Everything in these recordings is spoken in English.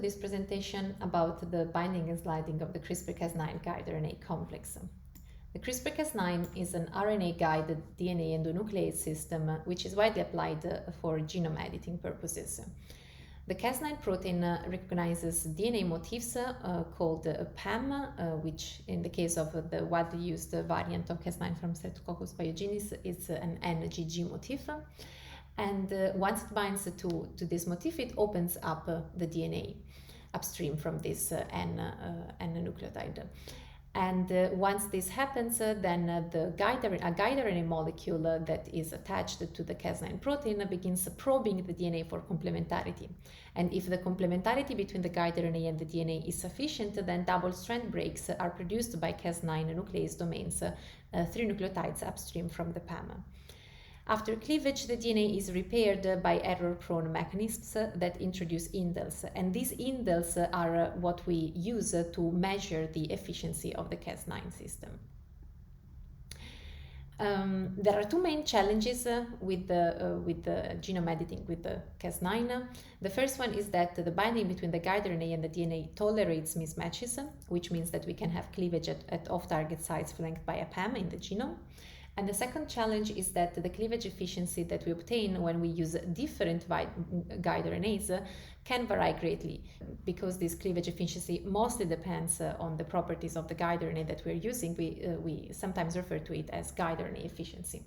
This presentation about the binding and sliding of the CRISPR-Cas9 gRNA complex. The CRISPR-Cas9 is an RNA-guided DNA endonuclease system which is widely applied for genome editing purposes. The Cas9 protein recognizes DNA motifs called PAM, which in the case of the widely used variant of Cas9 from Streptococcus pyogenes is an NGG motif. And once it binds to this motif, it opens up the DNA upstream from this N nucleotide. And once this happens, then a guide RNA molecule that is attached to the Cas9 protein begins probing the DNA for complementarity. And if the complementarity between the guide RNA and the DNA is sufficient, then double strand breaks are produced by Cas9 nuclease domains, 3 nucleotides upstream from the PAM. After cleavage, the DNA is repaired by error-prone mechanisms that introduce indels, and these indels are what we use to measure the efficiency of the Cas9 system. There are 2 main challenges with the genome editing with the Cas9. The first one is that the binding between the guide RNA and the DNA tolerates mismatches, which means that we can have cleavage at off-target sites flanked by a PAM in the genome. And the second challenge is that the cleavage efficiency that we obtain when we use different guide RNAs can vary greatly, because this cleavage efficiency mostly depends on the properties of the guide RNA that we're using. We sometimes refer to it as guide RNA efficiency.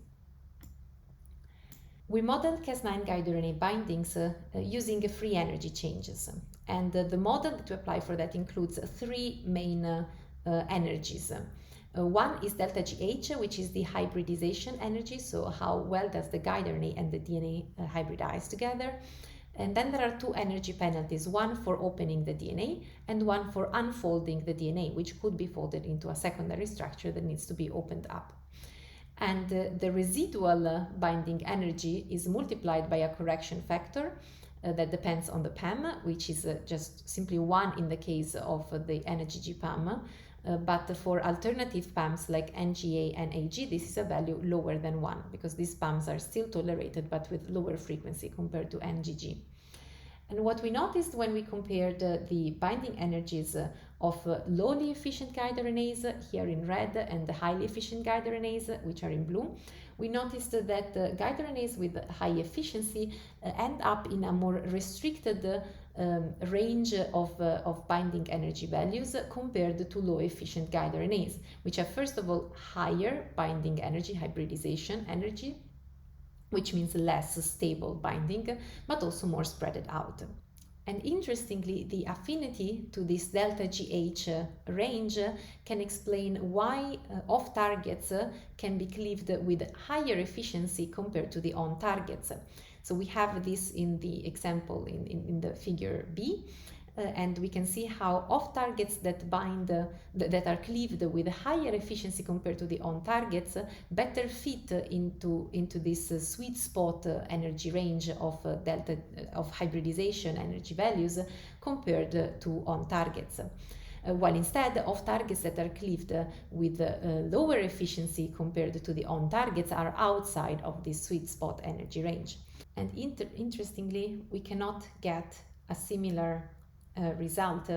We modeled Cas9 guide RNA bindings using free energy changes, and the model that we apply for that includes 3 main energies. One is delta GH, which is the hybridization energy, so how well does the guide RNA and the DNA hybridize together. And then there are 2 energy penalties, one for opening the DNA and one for unfolding the DNA, which could be folded into a secondary structure that needs to be opened up. And the residual binding energy is multiplied by a correction factor that depends on the PAM, which is just simply 1 in the case of the NGG PAM. But for alternative PAMs like NGA and AG, this is a value lower than 1, because these PAMs are still tolerated but with lower frequency compared to NGG. And what we noticed when we compared the binding energies of lowly efficient guide RNAs, here in red, and the highly efficient guide RNAs, which are in blue, we noticed that guide RNAs with high efficiency end up in a more restricted range of binding energy values compared to low efficient guide RNAs, which have first of all higher binding energy, hybridization energy, which means less stable binding, but also more spread out. And interestingly, the affinity to this delta GH range can explain why off-targets can be cleaved with higher efficiency compared to the on-targets. So we have this in the example in the figure B, and we can see how off-targets that bind, that are cleaved with higher efficiency compared to the on-targets better fit into this sweet spot energy range of delta of hybridization energy values compared to on-targets. While instead off-targets that are cleaved with lower efficiency compared to the on-targets are outside of this sweet spot energy range. And interestingly, we cannot get a similar result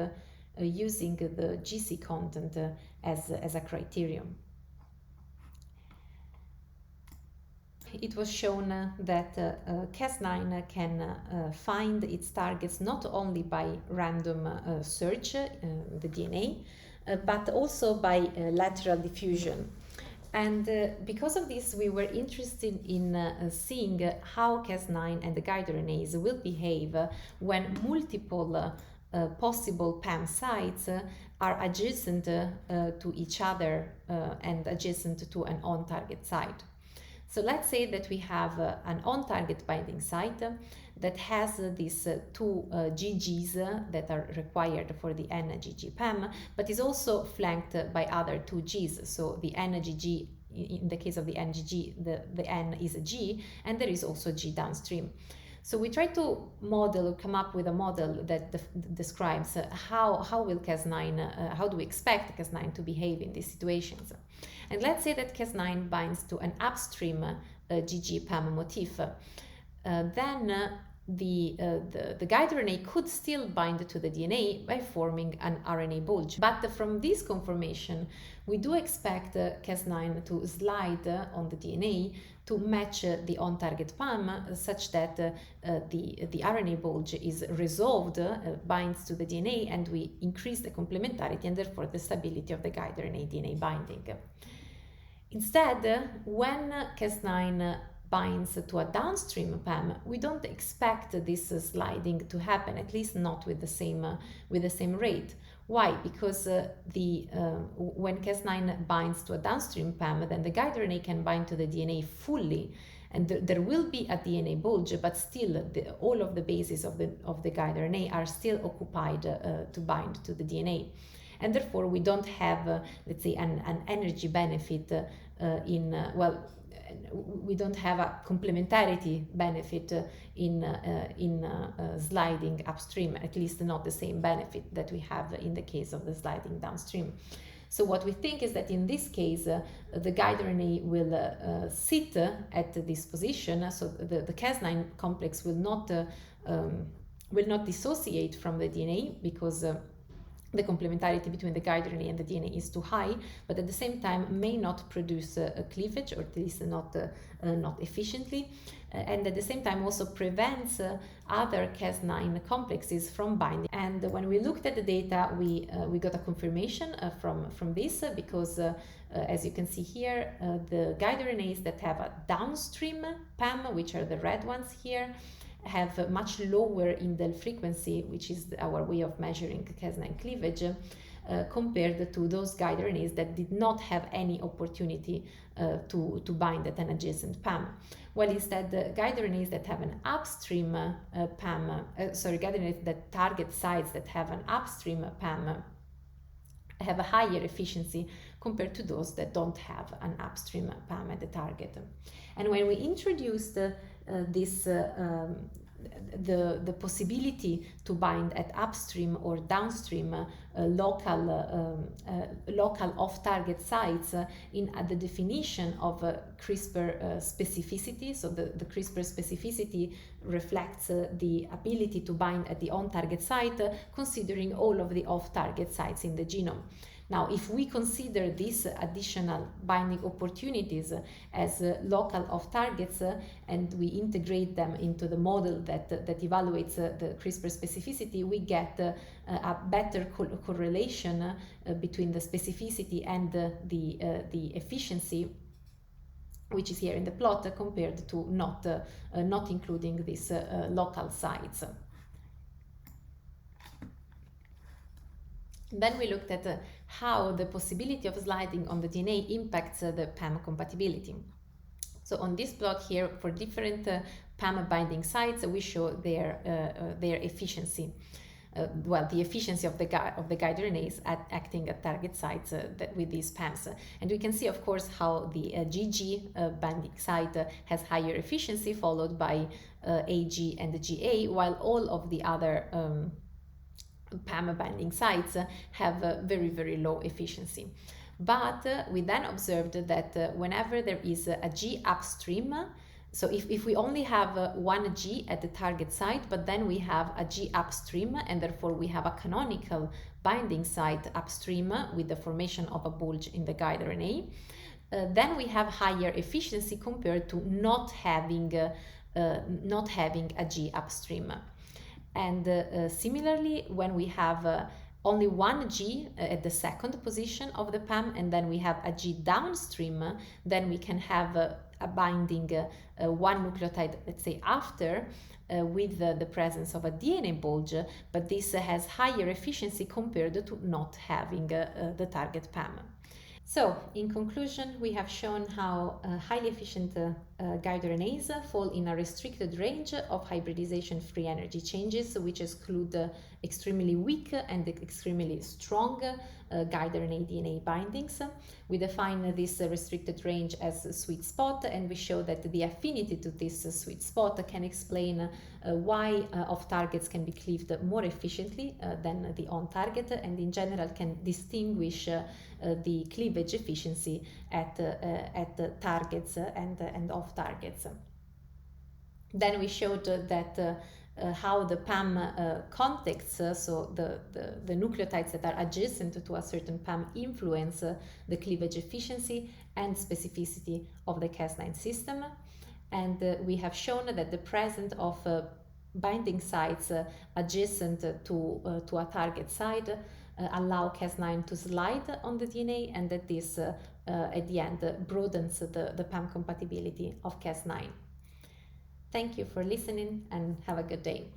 using the GC content as a criterion. It was shown that Cas9 can find its targets not only by random search, the DNA, but also by lateral diffusion. And because of this, we were interested in seeing how Cas9 and the guide RNAs will behave when multiple possible PAM sites are adjacent to each other and adjacent to an on-target site. So let's say that we have an on-target binding site that has these 2 GGs that are required for the NGG PAM, but is also flanked by other 2 Gs. So the NGG, in the case of the NGG, the N is a G, and there is also G downstream. So we try to come up with a model that describes how will Cas9, how do we expect Cas9 to behave in these situations. And let's say that Cas9 binds to an upstream GG PAM motif. Then the guide RNA could still bind to the DNA by forming an RNA bulge. But from this conformation, we do expect Cas9 to slide on the DNA to match the on-target PAM such that the RNA bulge is resolved, binds to the DNA, and we increase the complementarity and therefore the stability of the guide RNA DNA binding. Instead, when Cas9 binds to a downstream PAM, we don't expect this sliding to happen, at least not with the same rate. Why? Because when Cas9 binds to a downstream PAM, then the guide RNA can bind to the DNA fully, and there will be a DNA bulge, but still all of the bases of the guide RNA are still occupied to bind to the DNA. And therefore, we don't have, let's say, an energy benefit we don't have a complementarity benefit in sliding upstream, at least not the same benefit that we have in the case of the sliding downstream. So what we think is that in this case, the guide RNA will sit at this position, so the Cas9 complex will not dissociate from the DNA because the complementarity between the guide RNA and the DNA is too high, but at the same time may not produce a cleavage, or at least not efficiently, and at the same time also prevents other Cas9 complexes from binding. And when we looked at the data, we got a confirmation from this because as you can see here, the guide RNAs that have a downstream PAM, which are the red ones here, have a much lower indel frequency, which is our way of measuring Cas9 cleavage, compared to those guide RNAs that did not have any opportunity to bind at an adjacent PAM. While instead, guide RNAs that have an upstream guide RNAs that target sites that have an upstream PAM have a higher efficiency compared to those that don't have an upstream PAM at the target. And when we introduced the possibility to bind at upstream or downstream local off-target sites in the definition of CRISPR specificity. So the CRISPR specificity reflects the ability to bind at the on-target site, considering all of the off-target sites in the genome. Now, if we consider these additional binding opportunities as local off-targets and we integrate them into the model that evaluates the CRISPR specificity, we get a better correlation between the specificity and the efficiency, which is here in the plot, compared to not including these local sites. Then we looked at how the possibility of sliding on the DNA impacts the PAM compatibility. So on this plot here, for different PAM binding sites, we show their efficiency. The efficiency of the guide RNAs acting at target sites with these PAMs. And we can see, of course, how the GG binding site has higher efficiency, followed by AG and GA, while all of the other PAM binding sites have very, very low efficiency. But we then observed that whenever there is a G upstream, so if we only have one G at the target site, but then we have a G upstream, and therefore we have a canonical binding site upstream with the formation of a bulge in the guide RNA, then we have higher efficiency compared to not having a G upstream. And similarly, when we have only one G at the second position of the PAM, and then we have a G downstream, then we can have a binding one nucleotide, let's say, after, with the presence of a DNA bulge, but this has higher efficiency compared to not having the target PAM. So, in conclusion, we have shown how highly efficient guide RNAs fall in a restricted range of hybridization free energy changes, which exclude extremely weak and extremely strong guide RNA DNA bindings. We define this restricted range as a sweet spot, and we show that the affinity to this sweet spot can explain why off-targets can be cleaved more efficiently than the on-target, and in general can distinguish the cleavage efficiency at targets and off-targets. Then we showed that how the PAM contexts, so the nucleotides that are adjacent to a certain PAM influence the cleavage efficiency and specificity of the Cas9 system. And we have shown that the presence of binding sites adjacent to a target site allow Cas9 to slide on the DNA, and that this at the end broadens the PAM compatibility of Cas9. Thank you for listening and have a good day.